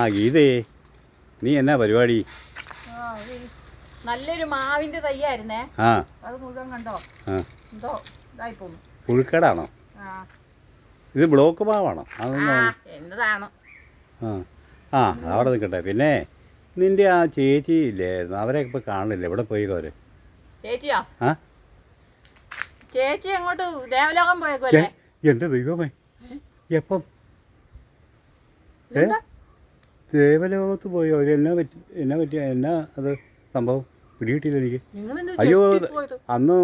ആ ഗീതേ, നീ എന്നാ പരിപാടി? നല്ലൊരു മാവിന്റെ തയ്യായിരുന്നേ. ആ അത് മുഴുവൻ കണ്ടോ? എന്തോ ഇതായി പോന്നു. പുഴുക്കടാണോ? ഇത് ബ്ലോക്ക് മാവാണോ? എന്നതാണ്? ആ അവിടെ നിൽക്കട്ടെ. പിന്നെ നിൻ്റെ ആ ചേച്ചി ഇല്ലായിരുന്നു, അവരെ ഇപ്പോൾ കാണില്ല. എവിടെ പോയി അവര്? ചേച്ചിയോ? ചേച്ചി അങ്ങോട്ട് ദേവലോകം പോയേക്കുമല്ലേ? എൻ്റെ ദൈവമേ, എപ്പം? ദേവലോകത്ത് പോയോ? അവർ എന്നാ പറ്റിയ അത് സംഭവം പിടികിട്ടില്ല എനിക്ക്. അയ്യോ, അന്ന്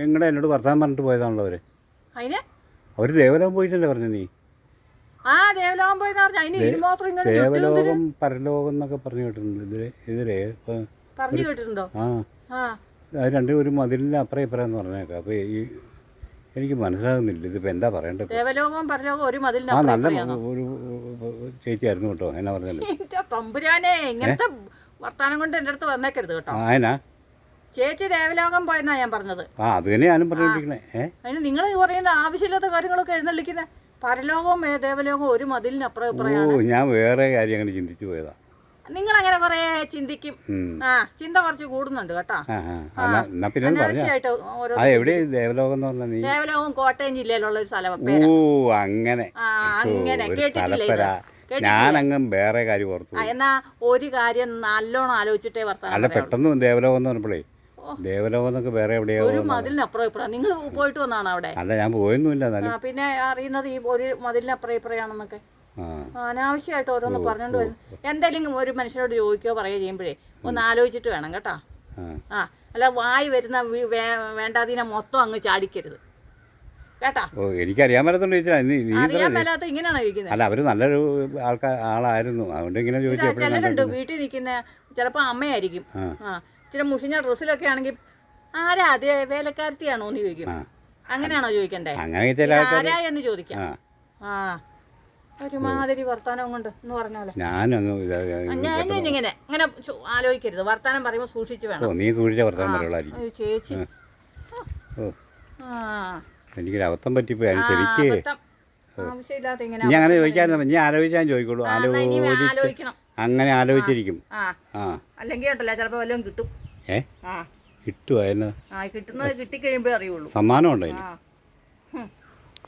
എന്നോട് വർത്താനം പറഞ്ഞിട്ട് പോയതാണല്ലോ അവര്. അവർ ദേവലോകം പോയിട്ടല്ലേ പറഞ്ഞു നീ? ദേവലോകം പരലോകം എന്നൊക്കെ പറഞ്ഞു കേട്ടിട്ടുണ്ട്. ഇതിലേ അത് രണ്ടും ഒരു മതിലിൻ്റെ അപ്പുറം ഇപ്പുറം എന്ന് പറഞ്ഞേക്കാം. അപ്പോൾ എനിക്ക് മനസ്സിലാകുന്നില്ല ഇതിപ്പോൾ എന്താ പറയേണ്ടത്. ആ നല്ല ഒരു ചേച്ചിയായിരുന്നു കേട്ടോ. എന്നാ പറഞ്ഞല്ലോ ഇങ്ങനത്തെ വർത്താനം കൊണ്ട് എൻ്റെ അടുത്ത് വന്നേക്കരുത് കേട്ടോ. അതിനാ ചേച്ചി ദേവലോകം പോയെന്നാ ഞാൻ പറഞ്ഞത്. അത് തന്നെ ഞാനും പറഞ്ഞോണ്ടിരിക്കണേ. അതിന് നിങ്ങൾ പറയുന്ന ആവശ്യമില്ലാത്ത കാര്യങ്ങളൊക്കെ എഴുന്നള്ളിക്കുന്നത്. പരലോകവും ദേവലോകവും ഒരു മതിലിനപ്പുറം ഇപ്പുറമാണ്. ഞാൻ വേറെ കാര്യം അങ്ങനെ ചിന്തിച്ചു പോയതാ. നിങ്ങൾ അങ്ങനെ കുറേ ചിന്തിക്കും. ചിന്ത കുറച്ച് കൂടുന്നുണ്ട് കേട്ടോ. ദേവലോകം കോട്ടയം ജില്ലയിലുള്ള ഒരു സ്ഥലം. അങ്ങനെ കേട്ടിട്ടില്ലേ? ഞാനങ്ങ് വേറെ കാര്യം ഓർത്തു. എന്നാ ഒരു കാര്യം നല്ലോണം ആലോചിച്ചിട്ടേ വർത്താനം. അല്ല, പെട്ടെന്ന് ദേവലോകം എന്ന് പറഞ്ഞപ്പോഴേ ദേവലോകം എന്നൊക്കെ വേറെ എവിടെയോ ഒരു മതിലിനപ്പുറം ഇപ്പുറം. നിങ്ങൾ പോയിട്ട് വന്നാണ് അവിടെ? അല്ല, ഞാൻ പോയൊന്നുമില്ല. പിന്നെ അറിയുന്നത് ഈ ഒരു മതിലിനപ്പുറം ഇപ്പുറയാണെന്നൊക്കെ അനാവശ്യമായിട്ട് ഓരോന്ന് പറഞ്ഞോണ്ട് വരും. എന്തെങ്കിലും ഒരു മനുഷ്യനോട് ചോദിക്കുകയോ പറയുകയോ ചെയ്യുമ്പോഴേ ഒന്ന് ആലോചിച്ചിട്ട് വേണം കേട്ടോ. അല്ല, വായി വരുന്ന വേണ്ടാതിനെ മൊത്തം അങ്ങ് ചാടിക്കരുത് കേട്ടാ. എനിക്കറിയാൻ പറ്റത്തുണ്ട്. അറിയാൻ മേലാത്ത ഇങ്ങനെയാണോ ചോദിക്കുന്നത്? അല്ല, അവര് നല്ലൊരു ആളായിരുന്നു, അതുകൊണ്ട് ഇങ്ങനെ ചോദിച്ചു. ചിലരുണ്ട് വീട്ടിൽ നിൽക്കുന്ന, ചിലപ്പോ അമ്മയായിരിക്കും. ഇച്ചിരി മുഷിഞ്ഞ ഡ്രസ്സിലൊക്കെ ആണെങ്കിൽ ആരാ അതേ വേലക്കാരത്തിയാണോ എന്ന് ചോദിക്കും. അങ്ങനെയാണോ ചോദിക്കണ്ടേ? ആരായെന്ന് ചോദിക്കാം. ഒരുമാതിരി വർത്താനം കൊണ്ട് എന്ന് പറഞ്ഞാലോ. ഇങ്ങനെ അങ്ങനെ ആലോചിക്കരുത്. വർത്താനം പറയുമ്പോ സൂക്ഷിച്ചു വേണം. ചേച്ചി എനിക്കൊരു അബദ്ധം പറ്റിപ്പോയി. ആവശ്യമില്ലാത്ത ഇങ്ങനെ അങ്ങനെ ചോദിക്കായിരുന്നു. ഞാൻ ആലോചിച്ചാൻ ചോദിക്കുള്ളൂ. അങ്ങനെ ആലോചിച്ചിരിക്കും. അല്ലെങ്കിൽ ഉണ്ടല്ലോ ചിലപ്പോ വല്ലതും കിട്ടും. കിട്ടുവായിരുന്നു. കിട്ടുന്നത് കിട്ടിക്കഴിയുമ്പോ അറിയുള്ളൂ. സമ്മാനം ഉണ്ടോ?